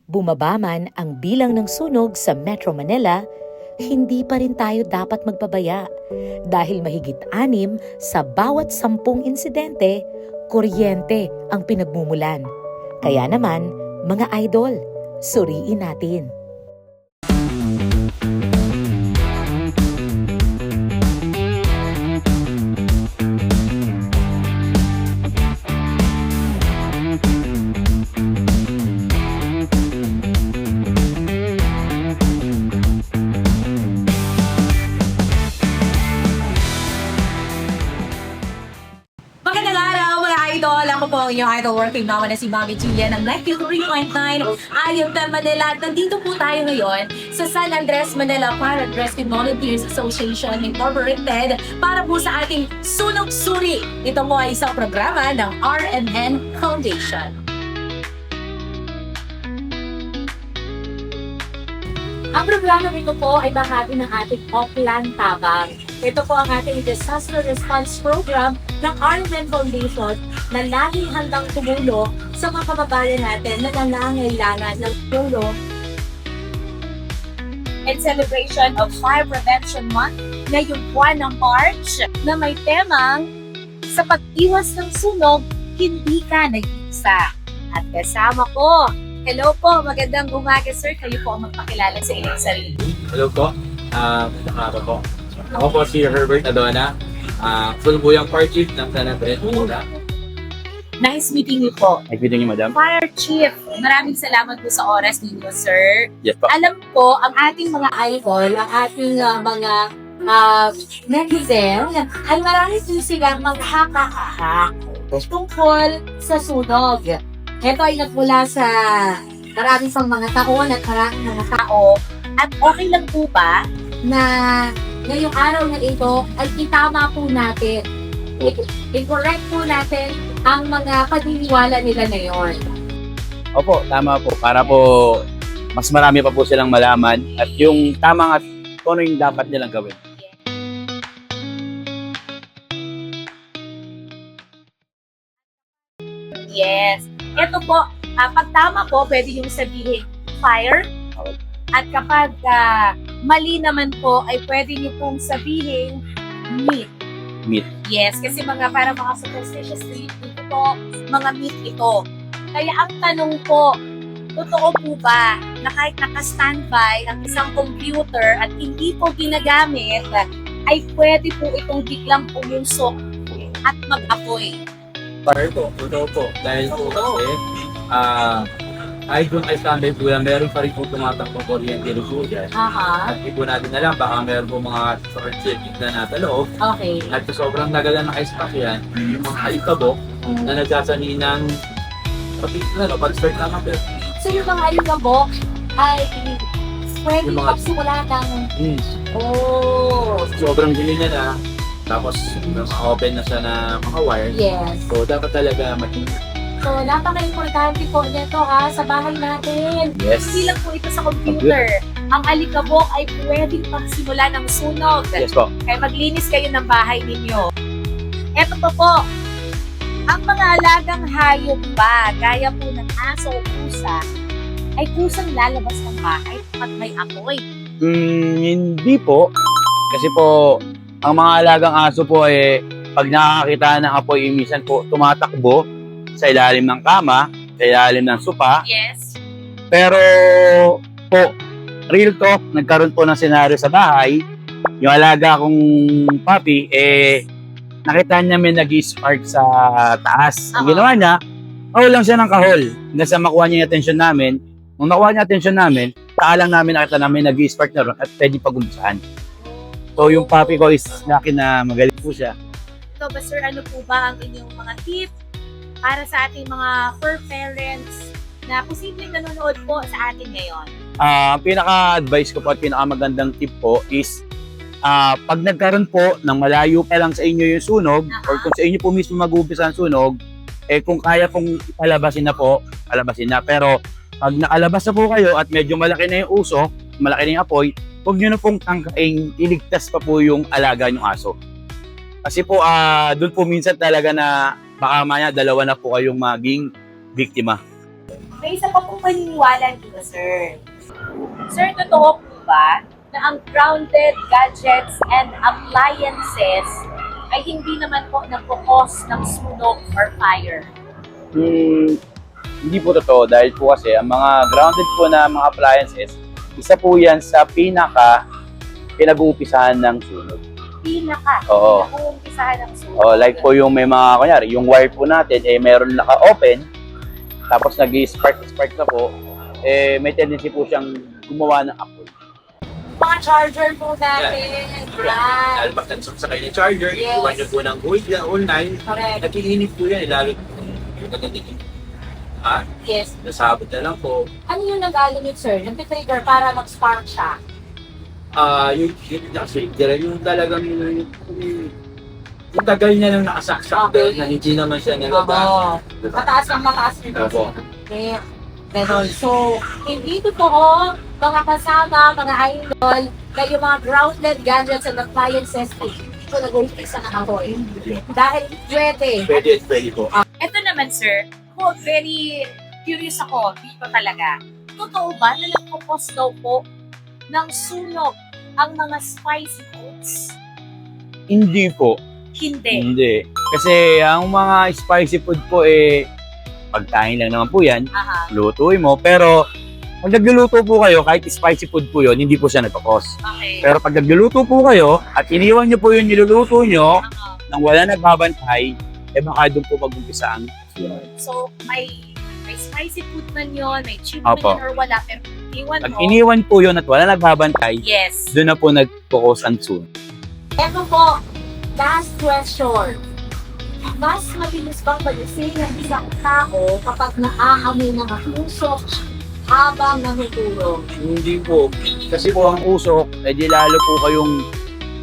Bumaba man ang bilang ng sunog sa Metro Manila, hindi pa rin tayo dapat magpabaya dahil mahigit 6 sa bawat 10 insidente, kuryente ang pinagmumulan. Kaya naman, mga idol, suriin natin. Magandang araw mga idol! Ako po ang inyong idol working mama na si Mami Julia ng 93.9 IFM Manila. At nandito po tayo ngayon sa San Andres, Manila Fire and Rescue Volunteers Association Incorporated para po sa ating Sunog Suri. Ito po ay isang programa ng RMN Foundation. Ang programa nito po ay bahagi ng ating Oplan Tabang. Ito po ang ating disaster response program ng RMN Foundation na laging handang tumulong sa mga kababayan natin na nangangailangan ng tulong. And celebration of Fire Prevention Month ngayong buwan ng March na may temang sa pag-iwas ng sunog, hindi ka nag-iisa. At kasama ko, hello po, magandang umaga sir. Kayo po ang magpakilala sa inyong sarili. Hello po. Magandang araw po. Ako po si Herbert Adona, full-buyang fire chief ng San Andres. Nice meeting you po. Nice meeting you, madam. Fire Chief, maraming salamat po sa oras ninyo, sir. Yes po. Alam ko, ang ating mga idol, ang ating mga netizen, ay marami po silang maghaka-haka tungkol sa sunog. Ito ay nagmula sa maraming pang mga taon at maraming mga tao. At okay lang po ba na ngayong araw na ito ay itama po natin, i-correct po natin ang mga paniniwala nila ngayon. Opo, tama po. Para po mas marami pa po silang malaman at yung tamang at kung ano yung dapat nilang gawin. Yes. Ito po, pag tama po, pwede yung sabihin fire. At kapag mali naman po, ay pwede niyo pong sabihin meat. Meat. Yes, kasi para mga superstitious dito po, mga meat ito. Kaya ang tanong po, totoo po ba na kahit naka-standby ang isang computer at hindi po ginagamit, ay pwede po itong biglang pumusok at mag-apoy? Fire po. Totoo po. Dahil po kasi, kahit kung ay standby po yan, meron pa rin po tumatakbong kuryente rin dyan. Aha. At hindi po natin alam, baka meron po mga short circuit na nasa loob. Okay. At sobrang tagal na naka-stock yan, yung mga itabok na nagsasani ng pag-start naman. So yung mga alikabok ay pwede Yung mga- magsimula ng Sobrang dilim na na. Tapos, open na siya na mga wire. yes. So, dapat talaga mag-ingat. So napaka-importante po nito sa bahay natin. Yes. Hindi lang po ito sa computer. Ang alikabok ay pwedeng magsimula ng sunog. Yes po. Kaya maglinis kayo ng bahay ninyo. Eto po, ang mga alagang hayop ba, gaya po ng aso o pusa, ay kusang lalabas ng bahay kapag may apoy. Hindi po. Kasi po, ang mga alagang aso po pag nakakita ng apoy, minsan po tumatakbo sa ilalim ng kama, sa ilalim ng sopa. Yes. Pero po, real talk, nagkaroon po ng senaryo sa bahay. Yung alaga kong puppy, nakita niya may nag-spark sa taas. Ang ginawa niya, kahol lang siya ng kahol. Hanggang sa makuha niya yung atensyon namin. Nung nakuha niya atensyon namin, taalang namin nakita namin nag-spark na ron at pwede pag-umpisahan. So yung puppy ko is laki na magaling po siya. So ba sir, ano po ba ang inyong mga tips para sa ating mga fur parents na posibleng nanonood po sa atin ngayon? Ang pinaka-advice ko po at pinaka-magandang tip po is pag nagkaroon po ng malayo pa lang sa inyo yung sunog or kung sa inyo po mismo mag-uumpisa ang sunog, kung kaya pong palabasin na po, palabasin na. Pero pag nakalabas na po kayo at medyo malaki na yung usok, malaki na yung apoy, huwag nyo na pong tangkaing iligtas pa po yung alaga yung aso. Kasi po, doon po minsan talaga na baka maya dalawa na po kayong maging biktima. may isa pa pong paniniwala dito, sir. Sir, totoo po ba na ang grounded gadgets and appliances ay hindi naman po nagpo-cause ng sunog or fire? Hindi po totoo dahil po kasi ang mga grounded po na mga appliances, isa po yan sa pinag-uupisahan ng sunog. Oo. Pinag-uumpisahan ng sunog. Like po yung may mga, kunyari, yung wire po natin, meron naka-open, tapos nag-spark na po, may tendency po siyang gumawa ng apoy. Mga charger po natin. Dahil basta sa kanya charger, Yes. iwan nyo po ng buhit yan online, Correct. nag-iinit po yan, lalo yung kagandang Yes. nasabot na lang po. Ano yung nag-alimit, sir? Nag-trigger para mag-spark siya? Yung talagang yung tagal niya nang nakasaksak Okay. na hindi naman siya nilabas. Mataas ang mataas yung Opo. Okay. Ganon. So, hindi totoo, mga kasama, mga idol, na yung mga grounded gadgets and appliances ay hindi ko nag-umpisa na apoy. Dahil pwede. Pwede po. Ito naman, sir, very curious ako dito talaga. Totoo ba na nagpo-cause daw po ng sunog ang mga spicy foods? Hindi po. Hindi. Kasi ang mga spicy food po pagkain lang naman po yan, Aha. lutuin mo. Pero pag nagluluto po kayo, kahit spicy food po yun, hindi po siya nagkakos. Okay. Pero pag nagluluto po kayo at iniwan nyo po yung niluluto nyo nang wala nagbabantay, baka doon po mag-umpisa ang sunog. So, may spicy food man yun, may chili Opo. man yun or wala, pero iwan Pag mo. iniwan po yun at wala nagbabantay, Yes. doon na po nagkakos ang sunog. Eto po, last question. Mas mabilis bang magising ng isang tao kapag naaamoy ng usok habang natutulog? Hindi po. Kasi po ang usok, di lalo po kayong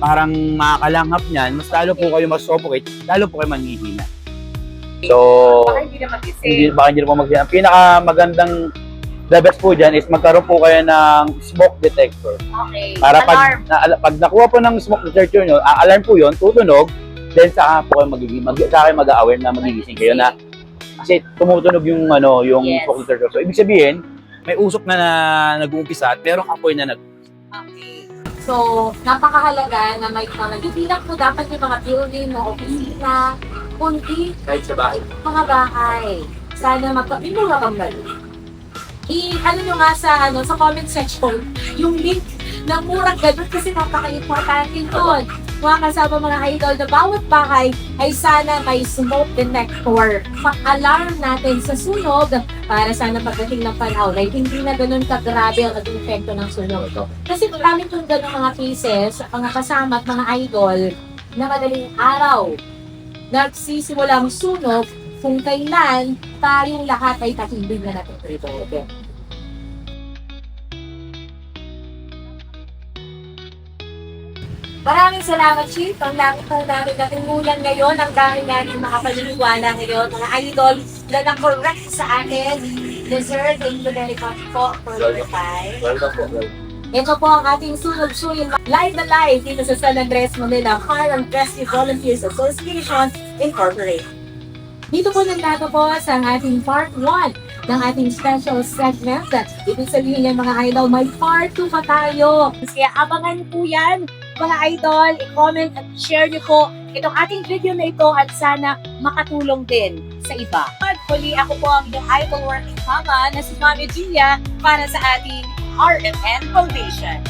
parang makakalanghap niyan, mas lalo po kayo mas-suffocate, lalo po kayo manghihina. So, Baka hindi na magising. baka hindi na po mag-. Ang pinakamagandang the best po dyan is magkaroon po kayo ng smoke detector. Okay. Para Alarm. pag nakuha po ng smoke detector nyo, alarm po yun, tutunog, then saka po kayo mag-aware na magigising kayo na kasi tumutunog yung Yes. smoke detector. So, ibig sabihin, may usok na nag-uumpisa at merong apoy na Okay. So, napakahalaga na may hindi lang po dapat yung mga building, mga opisina, kundi Kahit sa bahay. mga bahay. Sana may mga panggaling. Ano nyo nga sa comment section, yung link na murang ganun kasi napaka-importante doon. Mga kasama mga idol na bawat bahay ay sana may smoke detector. Pang-alarm natin sa sunog para sana pagdating ng panahon ay hindi na ganun kagrabe ang naging epekto ng sunog. Kasi marami itong ganun mga cases, mga kasama at mga idol na madaling araw nagsisimula ang sunog kung kailan tayong lahat ay tahimik na natutulog. Maraming salamat, Chief. Ang laki po namin natunggulan ngayon. Ang dami natin mga paniniwala ngayon. Mga idol na na-correct sa akin. Deserve, thank you very much po for your time. Welcome po. Ito po ang ating sunog-suyin live na live dito sa San Andres, Manila Fire and Rescue Volunteers Association Incorporated. Dito po nagtatapos ang ating part 1 ng ating special segment. Ibig sabihin yan mga idol, may part 2 pa tayo. Kaya abangan po yan mga idol, i-comment at share niyo po itong ating video na ito at sana makatulong din sa iba. At huli ako po ang inyong idol working mama na si Mami Julia para sa ating RMN Foundation.